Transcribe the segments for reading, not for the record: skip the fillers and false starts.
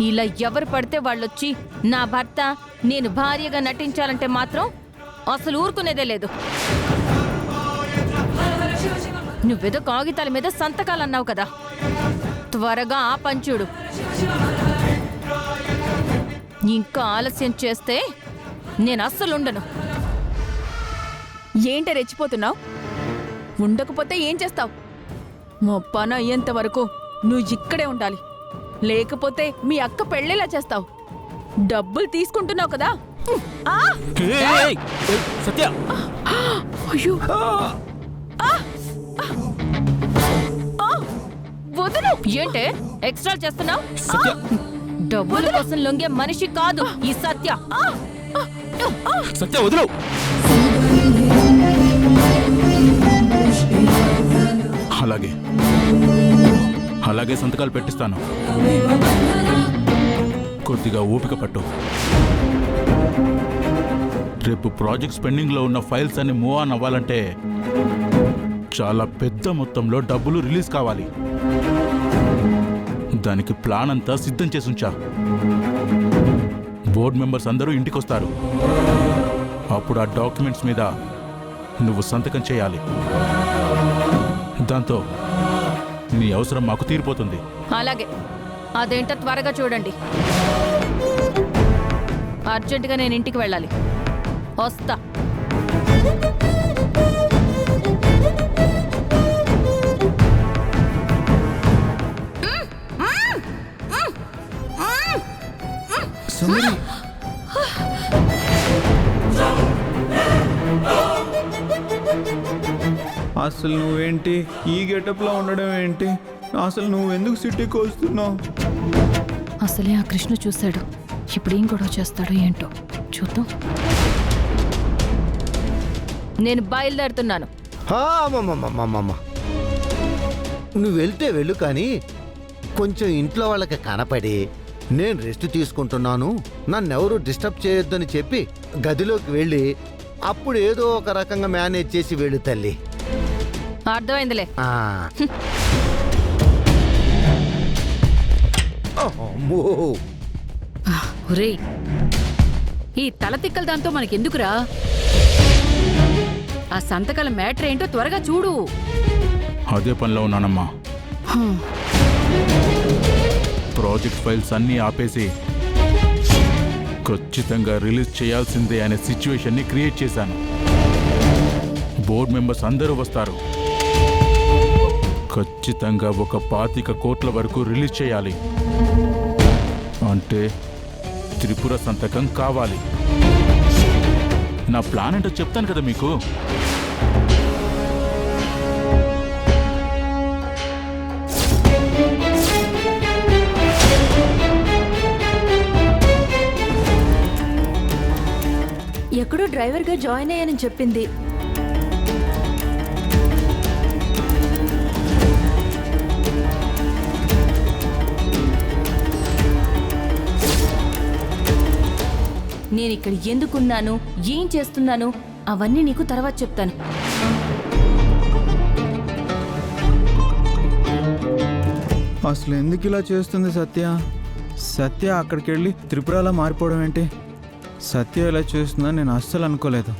ఇలా ఎవరు పడితే వాళ్ళొచ్చి నా భర్త నేను భార్యగా నటించాలంటే మాత్రం అసలు ఊరుకునేదే లేదు. నువ్వేదో కాగితాల మీద సంతకాలు అన్నావు కదా, త్వరగా ఆ పంచుడు. ఇంకా ఆలస్యం చేస్తే నేను అస్సలు ఉండను. ఏంట రెచ్చిపోతున్నావు? ఉండకపోతే ఏం చేస్తావు? మా పని అయ్యేంత వరకు నువ్వు ఇక్కడే ఉండాలి. లేకపోతే మీ అక్క పెళ్ళేలా చేస్తావు. డబ్బులు తీసుకుంటున్నావు కదా. సత్య, అయ్యో వదులు. ఏంటే ఎక్స్ట్రా చేస్తున్నావు? సత్య, డబ్బుల కోసం లొంగే మనిషి కాదు ఈ సత్య. సత్య వదులు. అలాగే అలాగే సంతకాలు పెట్టిస్తాను. కొద్దిగా ఓపిక పట్టు. రేపు ప్రాజెక్ట్స్ పెండింగ్లో ఉన్న ఫైల్స్ అన్ని మూవ్ ఆన్ అవ్వాలంటే చాలా పెద్ద మొత్తంలో డబ్బులు రిలీజ్ కావాలి. దానికి ప్లాన్ అంతా సిద్ధం చేసుంచా. బోర్డ్ మెంబర్స్ అందరూ ఇంటికొస్తారు. అప్పుడు ఆ డాక్యుమెంట్స్ మీద నువ్వు సంతకం చేయాలి. దాంతో నీ అవసరం మాకు తీరిపోతుంది. అలాగే, అదేంటో త్వరగా చూడండి. అర్జెంటుగా నేను ఇంటికి వెళ్ళాలి. వస్తా. సుందరి, అసలు నువ్వేంటి ఈ గెటప్లో ఉండడం ఏంటి? అసలు నువ్వెందుకు సిటీకి వస్తున్నావు? అసలే ఆ కృష్ణ చూశాడు. ఇప్పుడు ఏం గొడవ చేస్తాడో ఏంటో చూద్దాం. నేను బయలుదేరుతున్నాను. అమ్మమ్మమ్మమ్మమ్మ, నువ్వు వెళ్తే వెళ్ళు, కానీ కొంచెం ఇంట్లో వాళ్ళకి కనపడి నేను రెస్ట్ తీసుకుంటున్నాను, నన్నెవరూ డిస్టర్బ్ చేయొద్దని చెప్పి గదిలోకి వెళ్ళి అప్పుడు ఏదో ఒక రకంగా మేనేజ్ చేసి వెళ్ళు తల్లి. అర్థమైందిలే. అమ్మో, ఒరేయ్, ఈ తలతిక్కల దాంతో మనకెందుకురా? ఆ సంతకాల మ్యాటర్ ఏంటో త్వరగా చూడు. అదే పనిలో ఉన్నానమ్మా. ప్రాజెక్ట్ ఫైల్స్ అన్నీ ఆపేసి ఖచ్చితంగా రిలీజ్ చేయాల్సిందే అనే సిచ్యువేషన్ని క్రియేట్ చేశాను. బోర్డ్ మెంబర్స్ అందరూ వస్తారు. ఖచ్చితంగా 25 కోట్ల వరకు రిలీజ్ చేయాలి. అంటే త్రిపుర సంతకం కావాలి. నా ప్లాన్ ఏంటో చెప్తాను కదా మీకు. ఎక్కడో డ్రైవర్గా జాయిన్ అయ్యానని చెప్పింది. నేను ఇక్కడ ఎందుకున్నాను, ఏం చేస్తున్నాను అవన్నీ నీకు తర్వాత చెప్తాను. అసలు ఎందుకు ఇలా చేస్తుంది సత్య? సత్య అక్కడికి వెళ్ళి త్రిపురలా మారిపోవడం ఏంటి? సత్య ఇలా చేస్తుందని నేను అస్సలు అనుకోలేదు.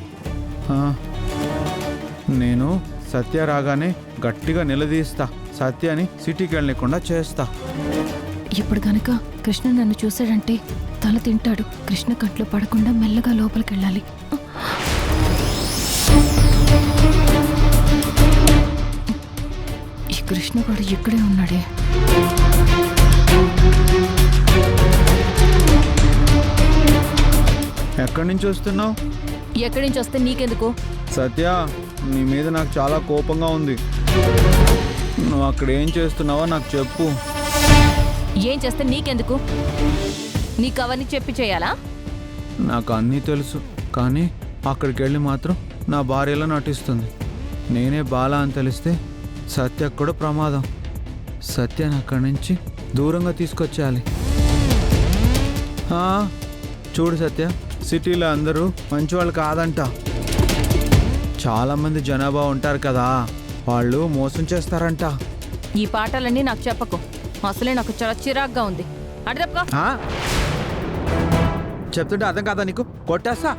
నేను సత్య రాగానే గట్టిగా నిలదీస్తా, సత్యాని సిటీకి వెళ్ళకుండా చేస్తా. ఇప్పుడు గనక కృష్ణ నన్ను చూశాడంటే తల తింటాడు. కృష్ణ కంట్లో పడకుండా మెల్లగా లోపలికి వెళ్ళాలి. ఈ కృష్ణ కూడా ఇక్కడే ఉన్నాడే. ఎక్కడి నుంచి వస్తున్నావు? ఎక్కడి నుంచి వస్తే నీకెందుకు? సత్య, నీ మీద నాకు చాలా కోపంగా ఉంది. నువ్వు అక్కడ ఏం చేస్తున్నావో నాకు చెప్పు. ఏం చేస్తే నీకెందుకు? నీకు అవన్నీ చెప్పి చేయాలా? నాకు అన్నీ తెలుసు, కానీ అక్కడికి వెళ్ళి మాత్రం నా భార్యలో నటిస్తుంది. నేనే బాల అని తెలిస్తే సత్యకు కూడా ప్రమాదం. సత్యని అక్కడి నుంచి దూరంగా తీసుకొచ్చేయాలి. చూడు సత్య, సిటీలో అందరూ మంచివాళ్ళు కాదంట. చాలామంది జనాభా ఉంటారు కదా, వాళ్ళు మోసం చేస్తారంట. ఈ పాటలన్నీ నాకు చెప్పకు. అసలే నాకు చాలా చిరాగ్గా ఉంది. అటు తప్పుకో. ఆ? చెప్తుంటే అర్థం కాదా నీకు? కొట్టేస్తా.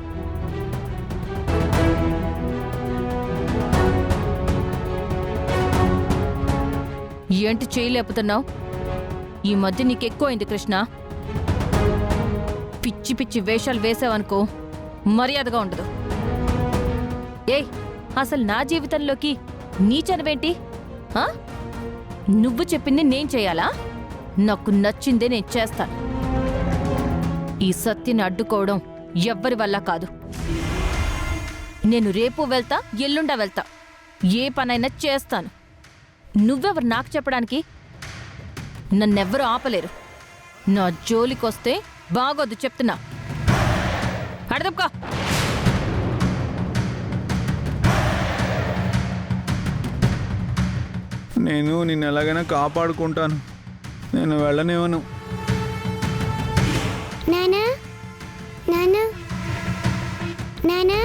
ఏంటి చేయలేపుతున్నావు? ఈ మధ్య నీకెక్కువైంది కృష్ణ. పిచ్చి పిచ్చి వేషాలు వేసావనుకో మర్యాదగా ఉండదు. ఏయ్, అసలు నా జీవితంలోకి నీ చనువేంటి? ఆ? నువ్వు చెప్పింది నేను చేయాలా? నాకు నచ్చిందే నేను చేస్తాను. ఈ సత్యని అడ్డుకోవడం ఎవ్వరి వల్ల కాదు. నేను రేపు వెళ్తా, ఎల్లుండా వెళ్తా, ఏ పనైనా చేస్తాను. నువ్వెవరు నాకు చెప్పడానికి? నన్నెవ్వరూ ఆపలేరు. నా జోలికొస్తే బాగోదు చెప్తున్నా. అడదప్పుకో. నేను నిన్ను ఎలాగైనా కాపాడుకుంటాను. నేను వెళ్ళనివ్వను. నానా నానా నానా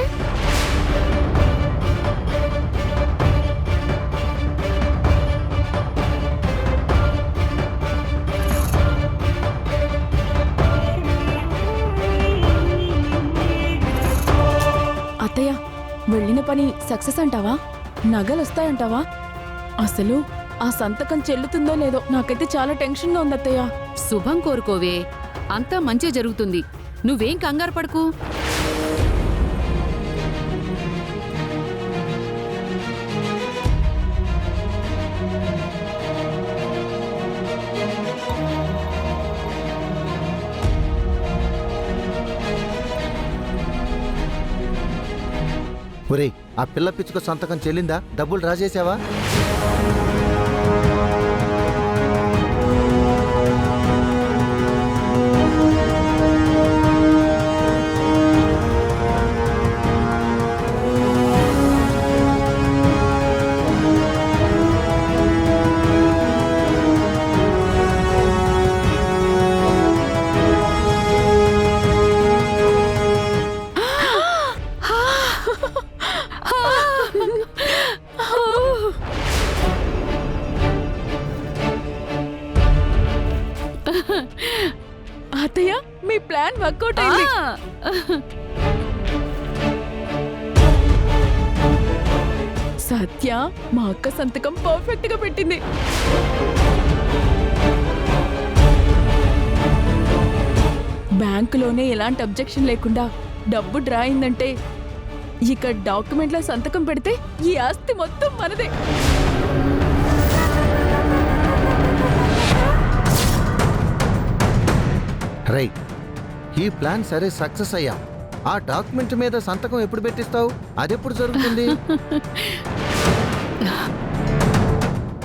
అత్తయ్య, వెళ్ళిన పని సక్సెస్ అంటావా? నగలొస్తాయంటావా? అసలు ఆ సంతకం చెల్లుతుందో లేదో నాకైతే చాలా టెన్షన్గా ఉంది అత్తయ్య. శుభం కోరుకోవే, అంతా మంచి జరుగుతుంది. నువ్వేం కంగారు పడకు. ఒరేయ్, ఆ పిల్ల పిచ్చుక సంతకం చెల్లిందా? డబ్బులు డ్రా చేసావా? అత్తయ్య, మీ ప్లాన్ వర్కౌట్ అయింది. సత్య మా అక్క సంతకం పర్ఫెక్ట్ గా పెట్టింది. బ్యాంకులోనే ఎలాంటి అబ్జెక్షన్ లేకుండా డబ్బు డ్రా అయిందంటే ఇక డాక్యుమెంట్లో సంతకం పెడితే ఈ ఆస్తి మొత్తం మనదే. రైట్, ఈ ప్లాన్ సరే సక్సెస్ అయ్యాం. ఆ డాక్యుమెంట్ మీద సంతకం ఎప్పుడు పెట్టిస్తావు? అదెప్పుడు జరుగుతుంది?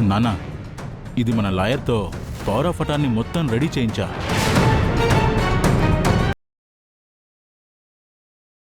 నానా, ఇది మన లాయర్తో పవర్ ఆఫ్ అటార్నీ మొత్తం రెడీ చేయించా.